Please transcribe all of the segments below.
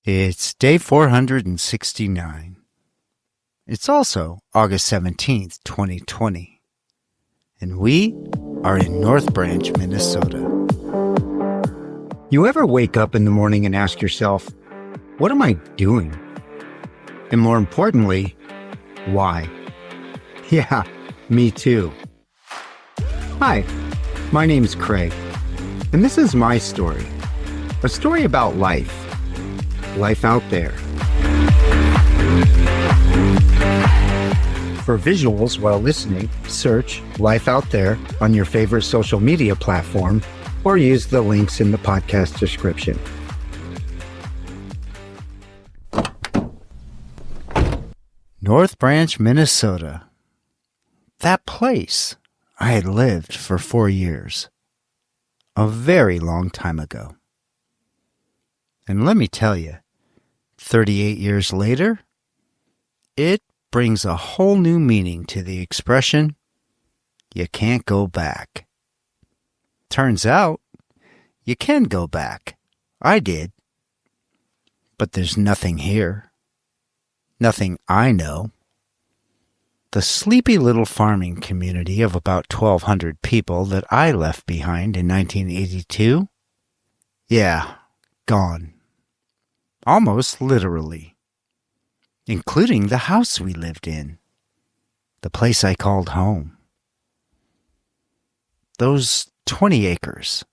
It's day 469. It's also August 17th, 2020. And we are in North Branch, Minnesota. You ever wake up in the morning and ask yourself, what am I doing? And more importantly, why? Yeah, me too. Hi, my name's Craig, and this is my story. A story about life. Life out there. For visuals while listening, search Life Out There on your favorite social media platform or use the links in the podcast description. North Branch, Minnesota. That place I had lived for 4 years. A very long time ago. And let me tell you, 38 years later, it brings a whole new meaning to the expression, you can't go back. Turns out, you can go back. I did. But there's nothing here. Nothing I know. The sleepy little farming community of about 1,200 people that I left behind in 1982, yeah, gone. Almost literally. Including the house we lived in. The place I called home. Those 20 acres.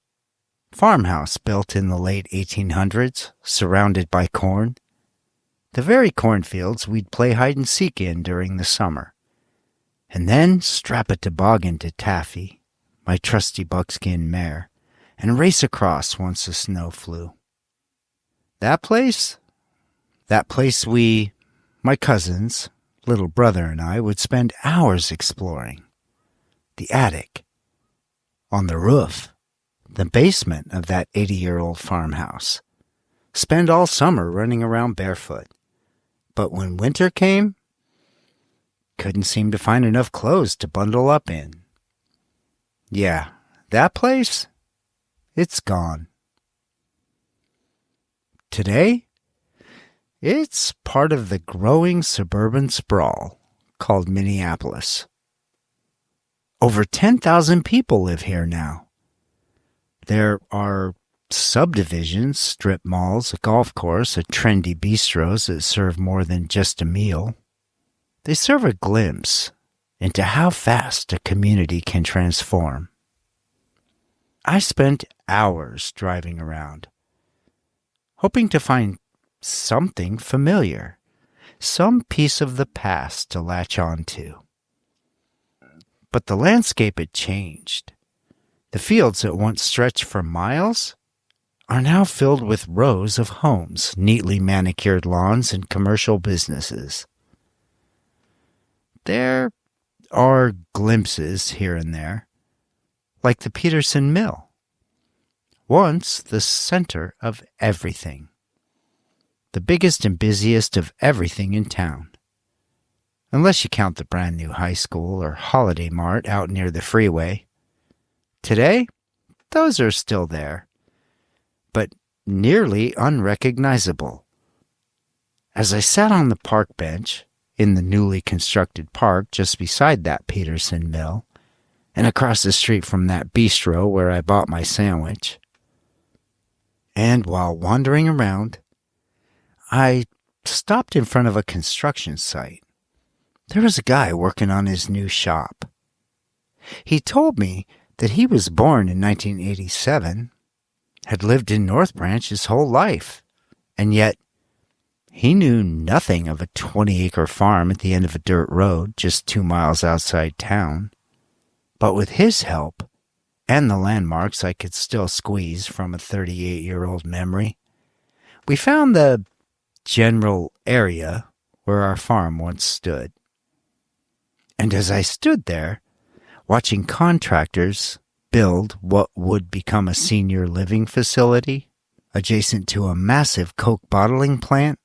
Farmhouse built in the late 1800s, surrounded by corn. The very cornfields we'd play hide and seek in during the summer. And then strap a toboggan to Taffy, my trusty buckskin mare, and race across once the snow flew. That place we, my cousins, little brother and I, would spend hours exploring. The attic, on the roof, the basement of that 80-year-old farmhouse. Spend all summer running around barefoot. But when winter came, couldn't seem to find enough clothes to bundle up in. Yeah, that place, it's gone. Today, it's part of the growing suburban sprawl called Minneapolis. Over 10,000 people live here now. There are subdivisions, strip malls, a golf course, a trendy bistros that serve more than just a meal. They serve a glimpse into how fast a community can transform. I spent hours driving around, hoping to find something familiar, some piece of the past to latch on to. But the landscape had changed. The fields that once stretched for miles are now filled with rows of homes, neatly manicured lawns, and commercial businesses. There are glimpses here and there, like the Peterson Mill, once the center of everything. The biggest and busiest of everything in town. Unless you count the brand new high school or holiday mart out near the freeway. Today, those are still there, but nearly unrecognizable. As I sat on the park bench in the newly constructed park just beside that Peterson Mill, and across the street from that bistro where I bought my sandwich, and while wandering around, I stopped in front of a construction site. There was a guy working on his new shop. He told me that he was born in 1987, had lived in North Branch his whole life, and yet he knew nothing of a 20-acre farm at the end of a dirt road just 2 miles outside town. But with his help, and the landmarks I could still squeeze from a 38-year-old memory, we found the general area where our farm once stood. And as I stood there, watching contractors build what would become a senior living facility adjacent to a massive Coke bottling plant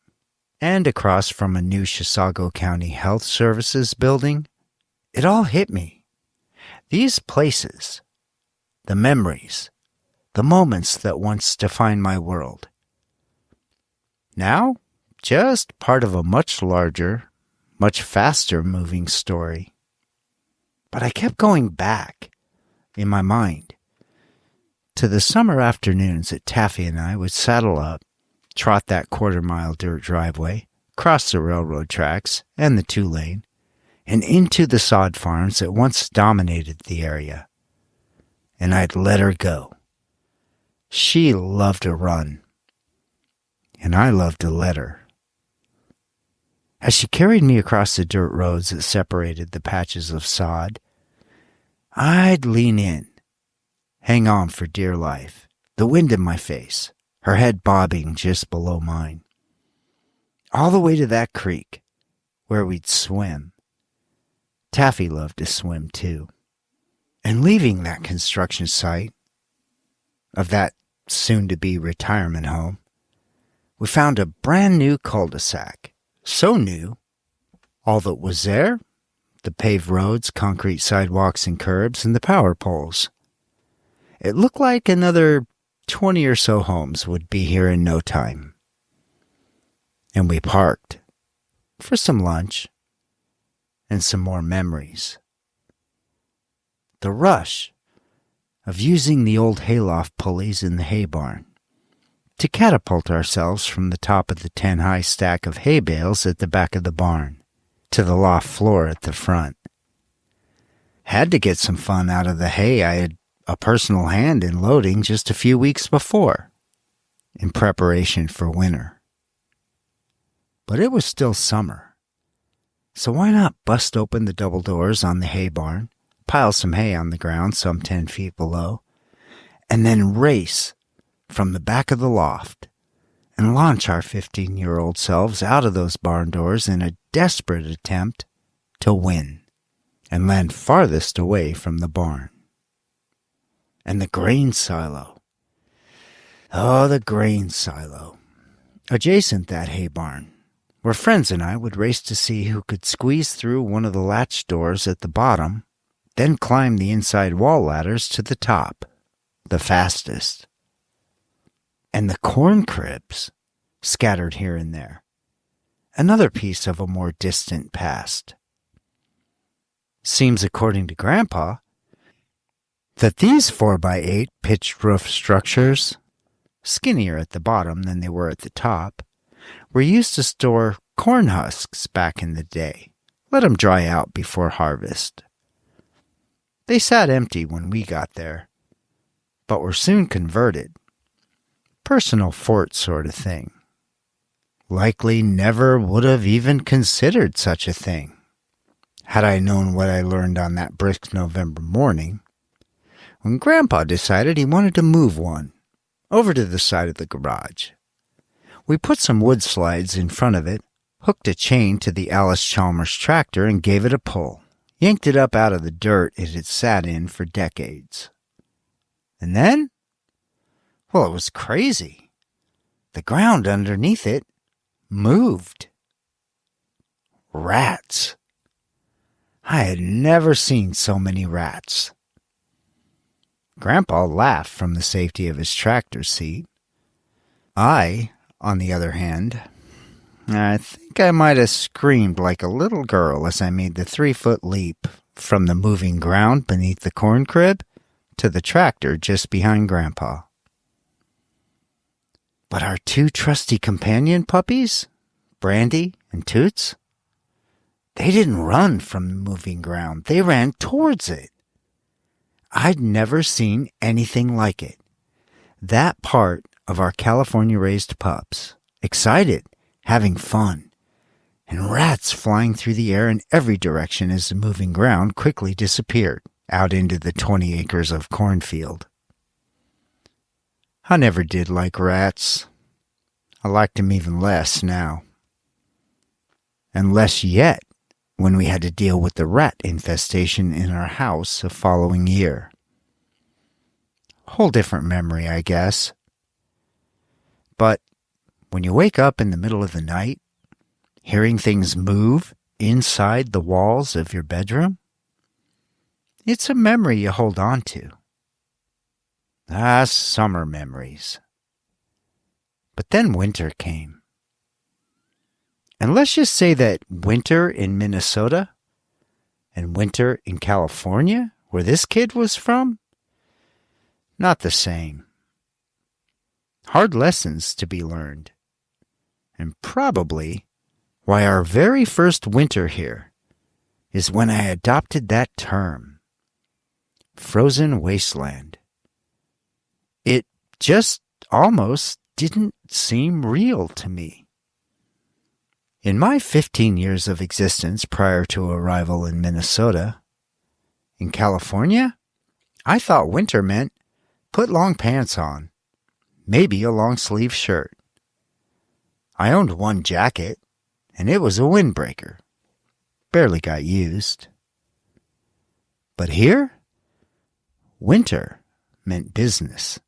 and across from a new Chisago County Health Services building, it all hit me. These places, the memories, the moments that once defined my world, Now, just part of a much larger, much faster moving story. But I kept going back, in my mind, to the summer afternoons that Taffy and I would saddle up, trot that quarter-mile dirt driveway, cross the railroad tracks and the two-lane, and into the sod farms that once dominated the area. And I'd let her go. She loved to run, and I loved to let her. As she carried me across the dirt roads that separated the patches of sod, I'd lean in, hang on for dear life, the wind in my face, her head bobbing just below mine. All the way to that creek, where we'd swim. Taffy loved to swim too. And leaving that construction site of that soon-to-be retirement home, we found a brand new cul-de-sac. So new, all that was there, the paved roads, concrete sidewalks and curbs, and the power poles. It looked like another 20 or so homes would be here in no time. And we parked for some lunch and some more memories. The rush of using the old hayloft pulleys in the hay barn to catapult ourselves from the top of the 10-high stack of hay bales at the back of the barn to the loft floor at the front. Had to get some fun out of the hay I had a personal hand in loading just a few weeks before, in preparation for winter. But it was still summer, so why not bust open the double doors on the hay barn, pile some hay on the ground some 10 feet below, and then race from the back of the loft and launch our 15-year-old selves out of those barn doors in a desperate attempt to win and land farthest away from the barn. And the grain silo. Oh, the grain silo. Adjacent that hay barn, where friends and I would race to see who could squeeze through one of the latch doors at the bottom, then climb the inside wall ladders to the top, the fastest. And the corn cribs, scattered here and there, another piece of a more distant past. Seems, according to Grandpa, that these 4x8 pitched roof structures, skinnier at the bottom than they were at the top, were used to store corn husks back in the day. Let them dry out before harvest. They sat empty when we got there, but were soon converted. Personal fort sort of thing. Likely never would have even considered such a thing, had I known what I learned on that brisk November morning, when Grandpa decided he wanted to move one over to the side of the garage. We put some wood slides in front of it, hooked a chain to the Alice Chalmers tractor and gave it a pull, yanked it up out of the dirt it had sat in for decades. And then, well, it was crazy. The ground underneath it moved. Rats. I had never seen so many rats. Grandpa laughed from the safety of his tractor seat. I, on the other hand, I think I might have screamed like a little girl as I made the 3-foot leap from the moving ground beneath the corn crib to the tractor just behind Grandpa. But our 2 trusty companion puppies, Brandy and Toots, they didn't run from the moving ground. They ran towards it. I'd never seen anything like it. That part of our California-raised pups, excited, having fun, and rats flying through the air in every direction as the moving ground quickly disappeared out into the 20 acres of cornfield. I never did like rats. I liked them even less now. And less yet when we had to deal with the rat infestation in our house the following year. Whole different memory, I guess. But when you wake up in the middle of the night, hearing things move inside the walls of your bedroom, it's a memory you hold on to. Summer memories. But then winter came. And let's just say that winter in Minnesota and winter in California, where this kid was from, not the same. Hard lessons to be learned. And probably why our very first winter here is when I adopted that term, frozen wasteland. It just almost didn't seem real to me. In my 15 years of existence prior to arrival in Minnesota, in California, I thought winter meant put long pants on, maybe a long sleeve shirt. I owned one jacket, and it was a windbreaker. Barely got used. But here, winter meant business.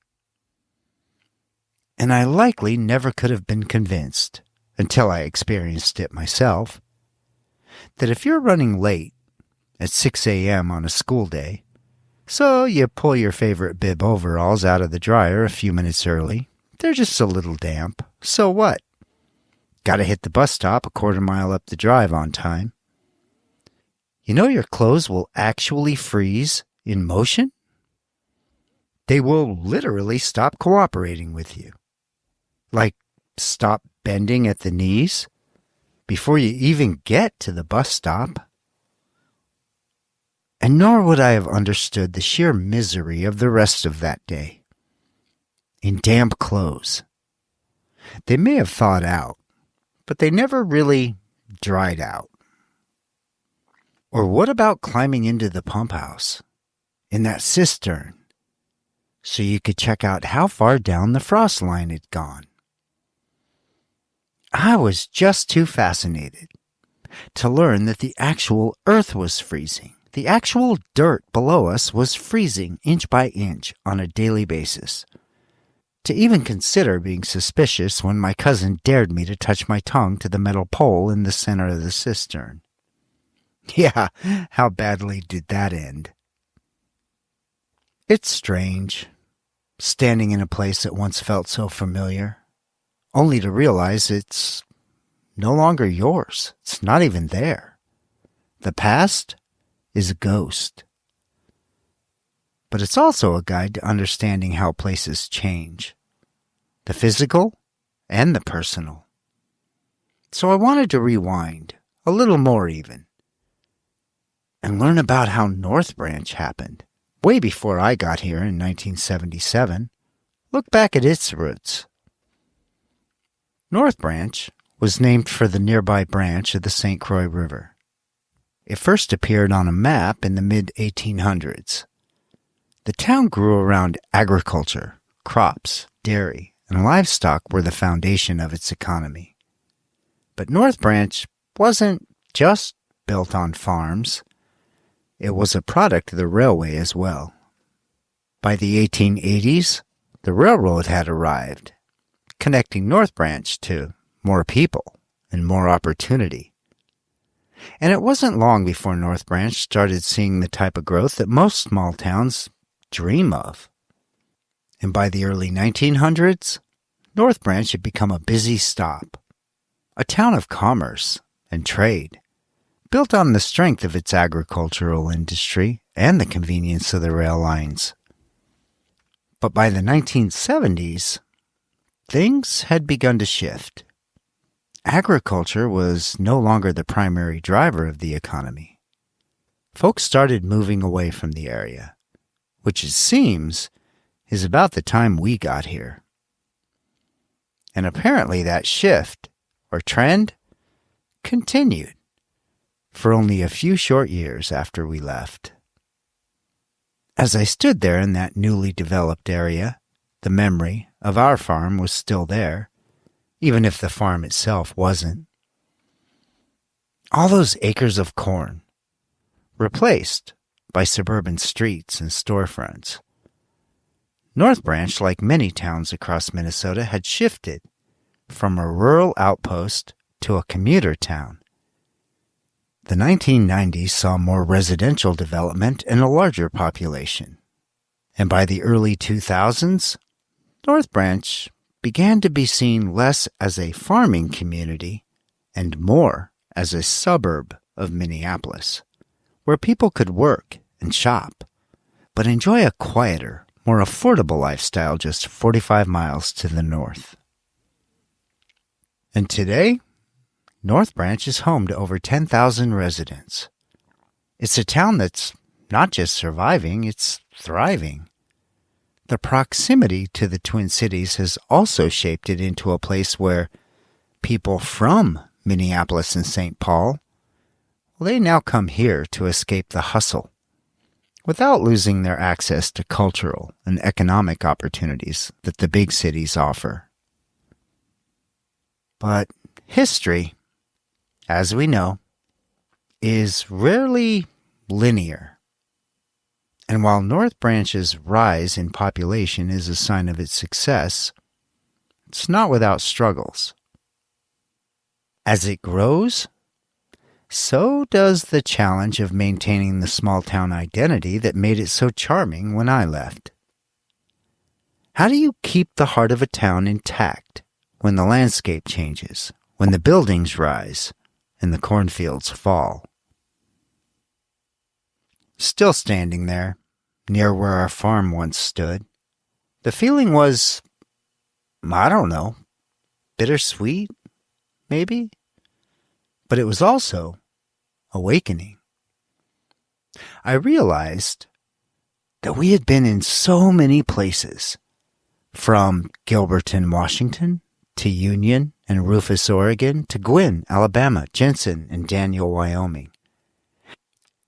And I likely never could have been convinced, until I experienced it myself, that if you're running late at 6 a.m. on a school day, so you pull your favorite bib overalls out of the dryer a few minutes early, they're just a little damp, so what? Gotta hit the bus stop a quarter mile up the drive on time. You know your clothes will actually freeze in motion? They will literally stop cooperating with you. Like stop bending at the knees before you even get to the bus stop. And nor would I have understood the sheer misery of the rest of that day. In damp clothes. They may have thawed out, but they never really dried out. Or what about climbing into the pump house in that cistern so you could check out how far down the frost line had gone? I was just too fascinated to learn that the actual earth was freezing. The actual dirt below us was freezing inch by inch on a daily basis. To even consider being suspicious when my cousin dared me to touch my tongue to the metal pole in the center of the cistern. Yeah, how badly did that end? It's strange, standing in a place that once felt so familiar, only to realize it's no longer yours. It's not even there. The past is a ghost. But it's also a guide to understanding how places change, the physical and the personal. So I wanted to rewind, a little more even, and learn about how North Branch happened, way before I got here in 1977. Look back at its roots. North Branch was named for the nearby branch of the St. Croix River. It first appeared on a map in the mid-1800s. The town grew around agriculture, crops, dairy, and livestock were the foundation of its economy. But North Branch wasn't just built on farms. It was a product of the railway as well. By the 1880s, the railroad had arrived, connecting North Branch to more people and more opportunity. And it wasn't long before North Branch started seeing the type of growth that most small towns dream of. And by the early 1900s, North Branch had become a busy stop, a town of commerce and trade, built on the strength of its agricultural industry and the convenience of the rail lines. But by the 1970s, things had begun to shift. Agriculture was no longer the primary driver of the economy. Folks started moving away from the area, which it seems is about the time we got here. And apparently that shift, or trend, continued for only a few short years after we left. As I stood there in that newly developed area, the memory of our farm was still there, even if the farm itself wasn't. All those acres of corn, replaced by suburban streets and storefronts. North Branch, like many towns across Minnesota, had shifted from a rural outpost to a commuter town. The 1990s saw more residential development and a larger population. And by the early 2000s, North Branch began to be seen less as a farming community and more as a suburb of Minneapolis, where people could work and shop, but enjoy a quieter, more affordable lifestyle just 45 miles to the north. And today, North Branch is home to over 10,000 residents. It's a town that's not just surviving, it's thriving. The proximity to the Twin Cities has also shaped it into a place where people from Minneapolis and St. Paul, well, they now come here to escape the hustle without losing their access to cultural and economic opportunities that the big cities offer. But history, as we know, is rarely linear. And while North Branch's rise in population is a sign of its success, it's not without struggles. As it grows, so does the challenge of maintaining the small-town identity that made it so charming when I left. How do you keep the heart of a town intact when the landscape changes, when the buildings rise, and the cornfields fall? Still standing there, near where our farm once stood, the feeling was, I don't know, bittersweet, maybe? But it was also awakening. I realized that we had been in so many places, from Gilberton, Washington, to Union and Rufus, Oregon, to Gwinn, Alabama, Jensen, and Daniel, Wyoming.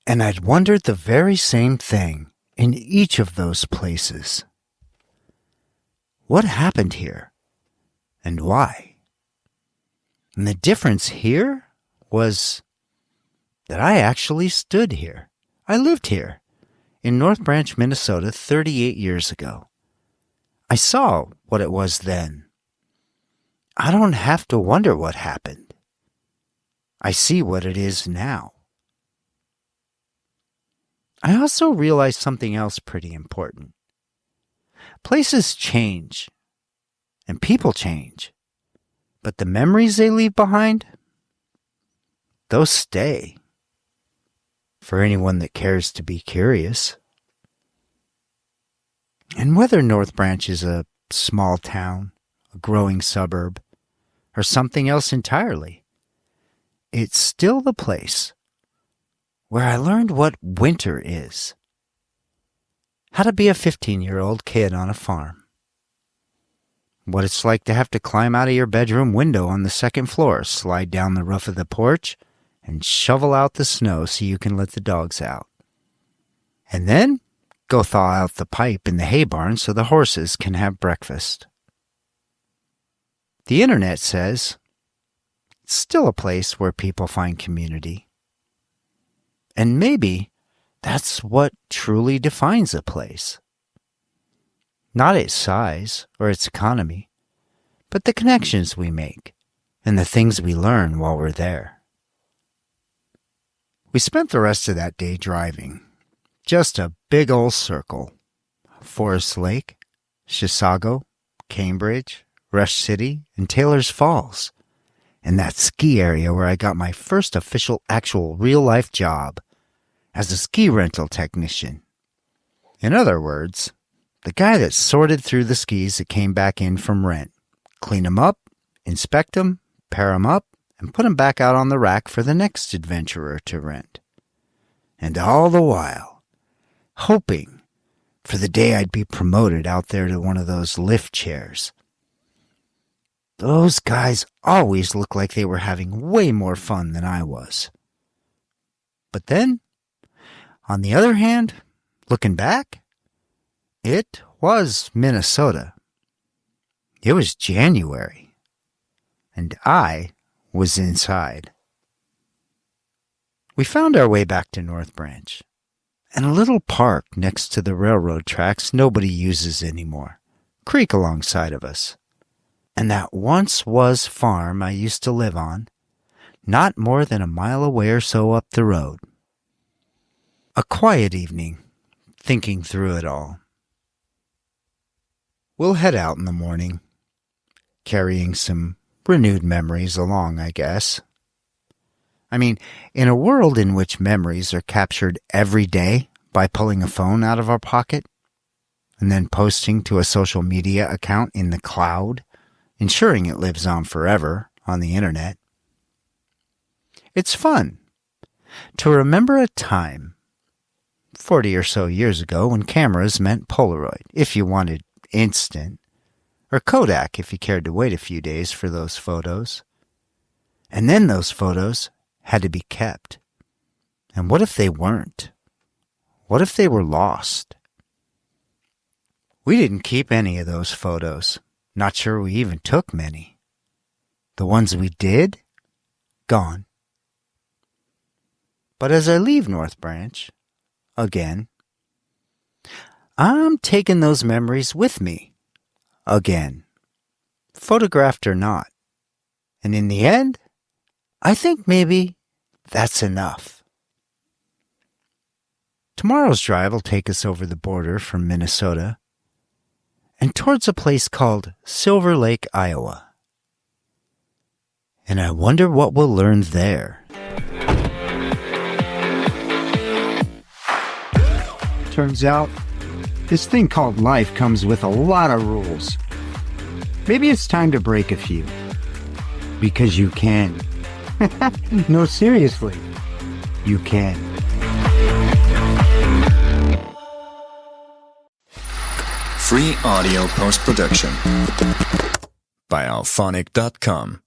And I'd wondered the very same thing in each of those places. What happened here, and why? And the difference here was that I actually stood here. I lived here, in North Branch, Minnesota, 38 years ago. I saw what it was then. I don't have to wonder what happened. I see what it is now. I also realized something else pretty important. Places change, and people change, but the memories they leave behind, those stay. For anyone that cares to be curious. And whether North Branch is a small town, a growing suburb, or something else entirely, it's still the place where I learned what winter is. How to be a 15-year-old kid on a farm. What it's like to have to climb out of your bedroom window on the second floor, slide down the roof of the porch, and shovel out the snow so you can let the dogs out. And then go thaw out the pipe in the hay barn so the horses can have breakfast. The internet says it's still a place where people find community. And maybe that's what truly defines a place. Not its size or its economy, but the connections we make and the things we learn while we're there. We spent the rest of that day driving. Just a big old circle. Forest Lake, Chisago, Cambridge, Rush City, and Taylor's Falls. And that ski area where I got my first official, actual, real-life job as a ski rental technician. In other words, the guy that sorted through the skis that came back in from rent, clean them up, inspect them, pair them up, and put them back out on the rack for the next adventurer to rent. And all the while, hoping for the day I'd be promoted out there to one of those lift chairs. Those guys always looked like they were having way more fun than I was. But then, on the other hand, looking back, it was Minnesota. It was January, and I was inside. We found our way back to North Branch, and a little park next to the railroad tracks nobody uses anymore, creek alongside of us. And that once was farm I used to live on, not more than a mile away or so up the road. A quiet evening, thinking through it all. We'll head out in the morning, carrying some renewed memories along, I guess, I mean, in a world in which memories are captured every day by pulling a phone out of our pocket and then posting to a social media account in the cloud, ensuring it lives on forever on the internet, it's fun to remember a time 40 or so years ago when cameras meant Polaroid if you wanted instant, or Kodak if you cared to wait a few days for those photos. And then those photos had to be kept. And what if they weren't? What if they were lost? We didn't keep any of those photos. Not sure we even took many. The ones we did? Gone. But as I leave North Branch, again, I'm taking those memories with me, again, photographed or not. And in the end, I think maybe that's enough. Tomorrow's drive will take us over the border from Minnesota and towards a place called Silver Lake, Iowa. And I wonder what we'll learn there. Turns out, this thing called life comes with a lot of rules. Maybe it's time to break a few. Because you can. No, seriously. You can. Free audio post-production by alphonic.com.